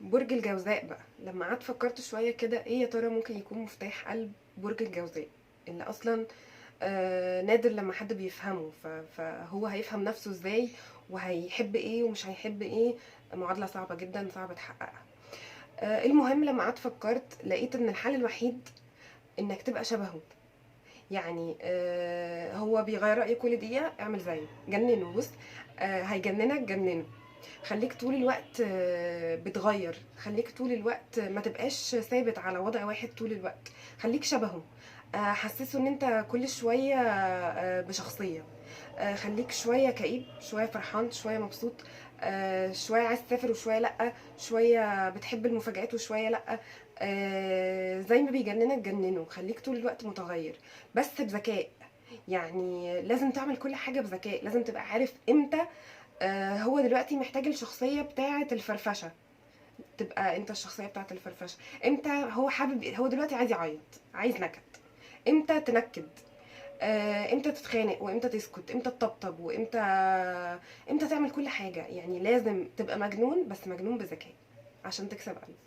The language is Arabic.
برج الجوزاء بقى، لما قعدت فكرت شويه كده، ايه يا ترى ممكن يكون مفتاح قلب برج الجوزاء اللي اصلا نادر لما حد بيفهمه. فهو هيفهم نفسه ازاي، وهيحب ايه ومش هيحب ايه؟ معادله صعبه جدا، صعب تحققها. المهم لما قعدت فكرت لقيت ان الحل الوحيد انك تبقى شبهه. يعني هو بيغير رأيه كل دقيقة، اعمل زيه، جننه. بص، هيجننك، جننه. خليك طول الوقت بتغير، خليك طول الوقت ما تبقاش ثابت على وضع واحد طول الوقت، خليك شبهه. حسسه ان انت كل شوية بشخصية. خليك شوية كئيب، شوية فرحان، شوية مبسوط، شوية عايز تسافر وشوية لأ، شوية بتحب المفاجآت وشوية لأ. زي ما بيجننك جننه، خليك طول الوقت متغير بس بذكاء. يعني لازم تعمل كل حاجة بذكاء، لازم تبقى عارف امتى هو دلوقتي محتاج الشخصية بتاعة الفرفشة، تبقى انت الشخصية بتاعة الفرفشة. امتى هو حابب، هو دلوقتي عايز يعيط، عايز نكد، امتى تنكد. امتى تتخانق وامتى تسكت، امتى تطبطب امتى تعمل كل حاجة. يعني لازم تبقى مجنون، بس مجنون بذكاء عشان تكسب قلبه.